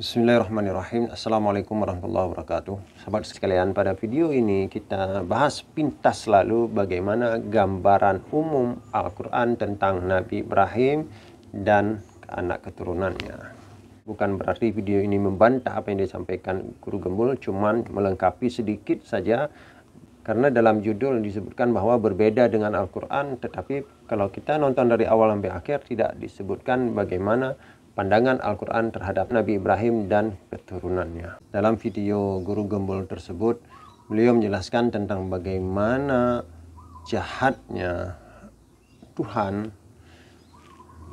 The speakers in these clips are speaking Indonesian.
Bismillahirrahmanirrahim. Assalamualaikum warahmatullahi wabarakatuh. Sahabat sekalian, pada video ini kita bahas pintas lalu bagaimana gambaran umum Al-Quran tentang Nabi Ibrahim dan anak keturunannya. Bukan berarti video ini membantah apa yang disampaikan Guru Gembul, cuman melengkapi sedikit saja. Karena dalam judul disebutkan bahwa berbeda dengan Al-Quran, tetapi kalau kita nonton dari awal sampai akhir tidak disebutkan bagaimana pandangan Al-Quran terhadap Nabi Ibrahim dan keturunannya. Dalam video Guru Gembul tersebut, beliau menjelaskan tentang bagaimana jahatnya Tuhan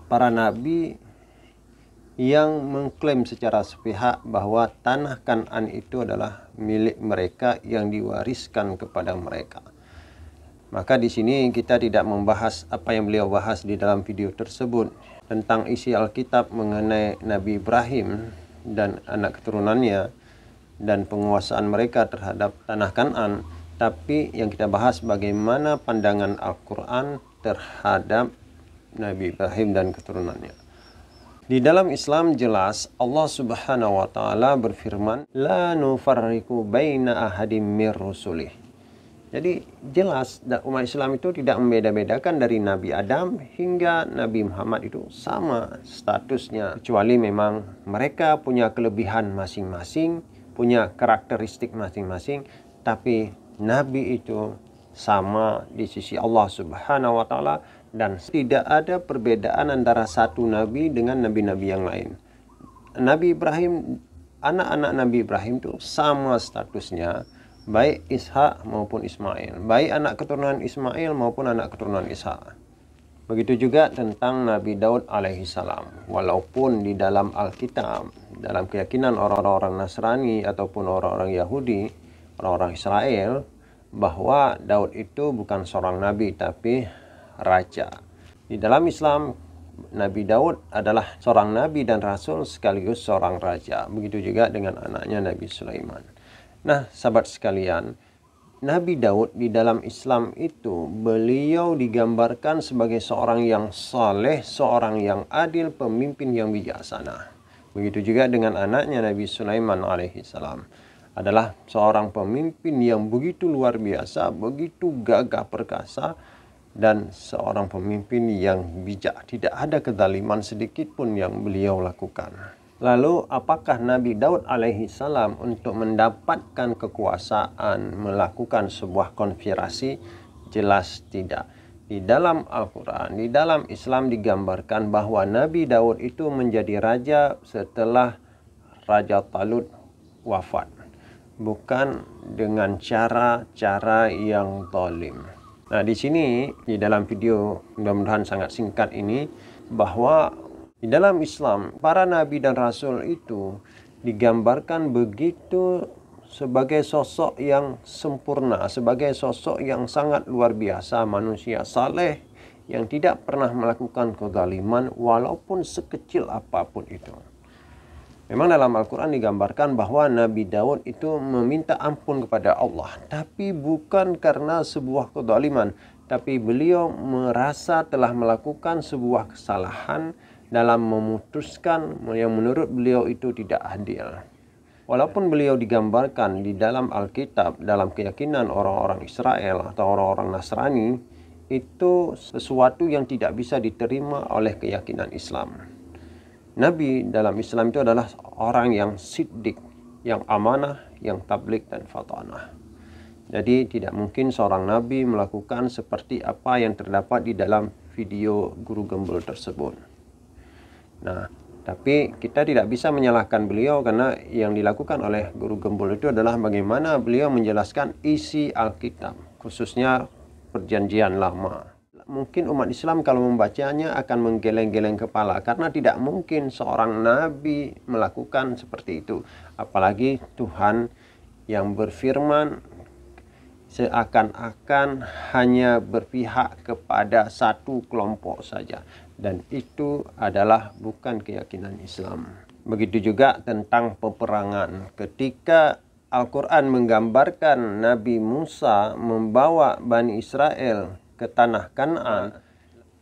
para nabi yang mengklaim secara sepihak bahwa tanah Kan'an itu adalah milik mereka yang diwariskan kepada mereka. Maka di sini kita tidak membahas apa yang beliau bahas di dalam video tersebut tentang isi Alkitab mengenai Nabi Ibrahim dan anak keturunannya dan penguasaan mereka terhadap tanah Kan'an, tapi yang kita bahas bagaimana pandangan Al-Quran terhadap Nabi Ibrahim dan keturunannya. Di dalam Islam jelas Allah Subhanahu wa taala berfirman, la nufarriqu baina ahadim mir rusulih. Jadi jelas umat Islam itu tidak membeda-bedakan dari Nabi Adam hingga Nabi Muhammad itu sama statusnya, kecuali memang mereka punya kelebihan masing-masing, punya karakteristik masing-masing, tapi Nabi itu sama di sisi Allah Subhanahu wa taala. Dan tidak ada perbedaan antara satu nabi dengan nabi-nabi yang lain. Nabi Ibrahim, anak-anak Nabi Ibrahim itu sama statusnya, baik Ishak maupun Ismail, baik anak keturunan Ismail maupun anak keturunan Ishak. Begitu juga tentang Nabi Daud alaihissalam. Walaupun di dalam Alkitab, dalam keyakinan orang-orang Nasrani ataupun orang-orang Yahudi, orang-orang Israel, bahwa Daud itu bukan seorang nabi tapi raja. Di dalam Islam, Nabi Daud adalah seorang nabi dan rasul sekaligus seorang raja. Begitu juga dengan anaknya Nabi Sulaiman. Nah, sahabat sekalian, Nabi Daud di dalam Islam itu beliau digambarkan sebagai seorang yang saleh, seorang yang adil, pemimpin yang bijaksana. Begitu juga dengan anaknya Nabi Sulaiman alaihissalam. Adalah seorang pemimpin yang begitu luar biasa, begitu gagah perkasa, dan seorang pemimpin yang bijak. Tidak ada kezaliman sedikit pun yang beliau lakukan. Lalu apakah Nabi Daud alaihissalam untuk mendapatkan kekuasaan melakukan sebuah konspirasi? Jelas tidak. Di dalam Al-Quran, di dalam Islam digambarkan bahwa Nabi Daud itu menjadi raja setelah Raja Talut wafat. Bukan dengan cara-cara yang zalim. Nah, di sini di dalam video mudah-mudahan sangat singkat ini, bahwa di dalam Islam para nabi dan rasul itu digambarkan begitu sebagai sosok yang sempurna, sebagai sosok yang sangat luar biasa, manusia saleh yang tidak pernah melakukan kezaliman walaupun sekecil apapun itu. Memang dalam Al-Quran digambarkan bahwa Nabi Daud itu meminta ampun kepada Allah. Tapi bukan karena sebuah kezaliman. Tapi beliau merasa telah melakukan sebuah kesalahan dalam memutuskan yang menurut beliau itu tidak adil. Walaupun beliau digambarkan di dalam Alkitab, dalam keyakinan orang-orang Israel atau orang-orang Nasrani, itu sesuatu yang tidak bisa diterima oleh keyakinan Islam. Nabi dalam Islam itu adalah orang yang siddiq, yang amanah, yang tabligh dan fatanah. Jadi tidak mungkin seorang nabi melakukan seperti apa yang terdapat di dalam video Guru Gembul tersebut. Nah, tapi kita tidak bisa menyalahkan beliau karena yang dilakukan oleh Guru Gembul itu adalah bagaimana beliau menjelaskan isi Alkitab, khususnya Perjanjian Lama. Mungkin umat Islam kalau membacanya akan menggeleng-geleng kepala karena tidak mungkin seorang nabi melakukan seperti itu. Apalagi Tuhan yang berfirman seakan-akan hanya berpihak kepada satu kelompok saja. Dan itu adalah bukan keyakinan Islam. Begitu juga tentang peperangan. Ketika Al-Quran menggambarkan Nabi Musa membawa Bani Israel ke tanah Kan'an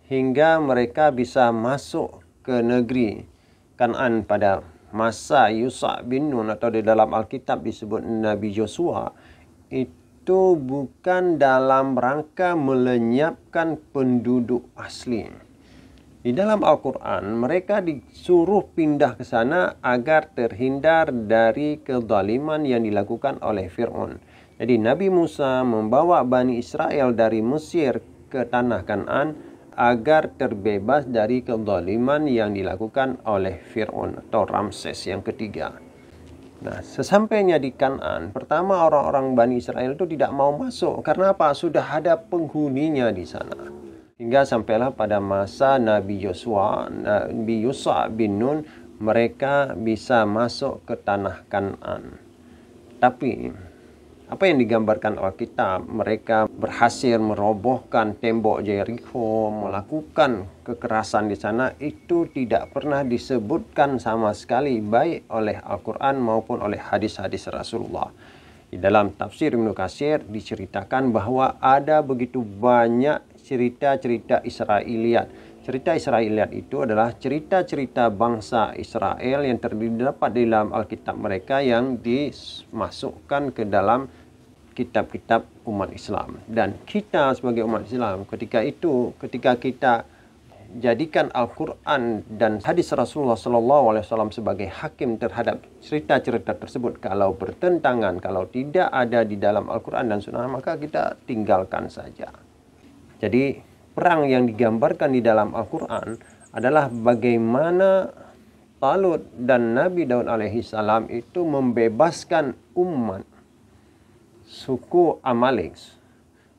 hingga mereka bisa masuk ke negeri Kan'an pada masa Yusha bin Nun atau di dalam Alkitab disebut Nabi Yosua itu bukan dalam rangka melenyapkan penduduk asli. Di dalam Al-Quran mereka disuruh pindah ke sana agar terhindar dari kezaliman yang dilakukan oleh Fir'aun. Jadi Nabi Musa membawa Bani Israel dari Mesir ke tanah Kan'an agar terbebas dari kezaliman yang dilakukan oleh Fir'aun atau Ramses yang ketiga. Nah, sesampainya di Kan'an, pertama orang-orang Bani Israel itu tidak mau masuk. Karena apa? Sudah ada penghuninya di sana. Hingga sampailah pada masa Nabi Yusha bin Nun, mereka bisa masuk ke tanah Kan'an. Tapi apa yang digambarkan Alkitab, mereka berhasil merobohkan tembok Jericho, melakukan kekerasan di sana, itu tidak pernah disebutkan sama sekali baik oleh Al-Quran maupun oleh hadis-hadis Rasulullah. Di dalam tafsir Ibnu Katsir diceritakan bahwa ada begitu banyak cerita-cerita Israiliyat. Cerita Israiliyat itu adalah cerita-cerita bangsa Israel yang terdapat di dalam Alkitab mereka yang dimasukkan ke dalam kitab-kitab umat Islam. Dan kita sebagai umat Islam ketika kita jadikan Al-Quran dan hadis Rasulullah SAW sebagai hakim terhadap cerita-cerita tersebut, kalau bertentangan, kalau tidak ada di dalam Al-Quran dan Sunnah, maka kita tinggalkan saja. Jadi perang yang digambarkan di dalam Al-Quran adalah bagaimana Talut dan Nabi Daud alaihissalam itu membebaskan umat suku Amalek,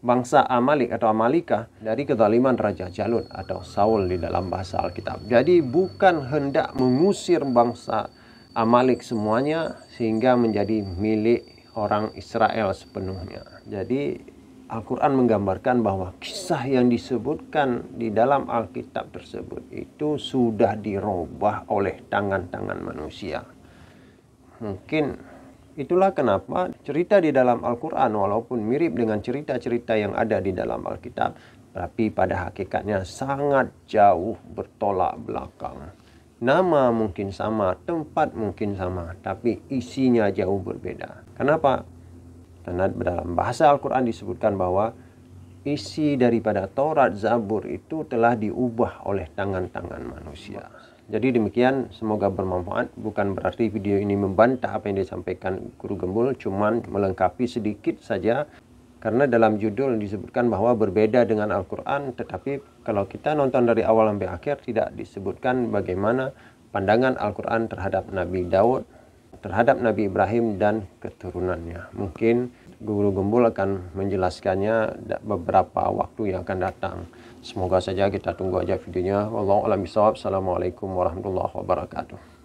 bangsa Amalek atau Amalika dari kezaliman Raja Jalut atau Saul di dalam bahasa Alkitab. Jadi bukan hendak mengusir bangsa Amalek semuanya sehingga menjadi milik orang Israel sepenuhnya. Jadi Al-Quran menggambarkan bahwa kisah yang disebutkan di dalam Alkitab tersebut itu sudah dirubah oleh tangan-tangan manusia. Mungkin itulah kenapa cerita di dalam Al-Quran walaupun mirip dengan cerita-cerita yang ada di dalam Alkitab, tapi pada hakikatnya sangat jauh bertolak belakang. Nama mungkin sama, tempat mungkin sama, tapi isinya jauh berbeda. Kenapa? Karena dalam bahasa Al-Quran disebutkan bahwa isi daripada Taurat, Zabur itu telah diubah oleh tangan-tangan manusia. Jadi demikian, semoga bermanfaat. Bukan berarti video ini membantah apa yang disampaikan Guru Gembul, cuman melengkapi sedikit saja. Karena dalam judul disebutkan bahwa berbeda dengan Al-Quran, tetapi kalau kita nonton dari awal sampai akhir tidak disebutkan bagaimana pandangan Al-Quran terhadap Nabi Daud, terhadap Nabi Ibrahim dan keturunannya. Mungkin Guru Gembul akan menjelaskannya beberapa waktu yang akan datang. Semoga saja kita tunggu aja videonya. Wallahu a'lam bishawab. Assalamualaikum warahmatullahi wabarakatuh.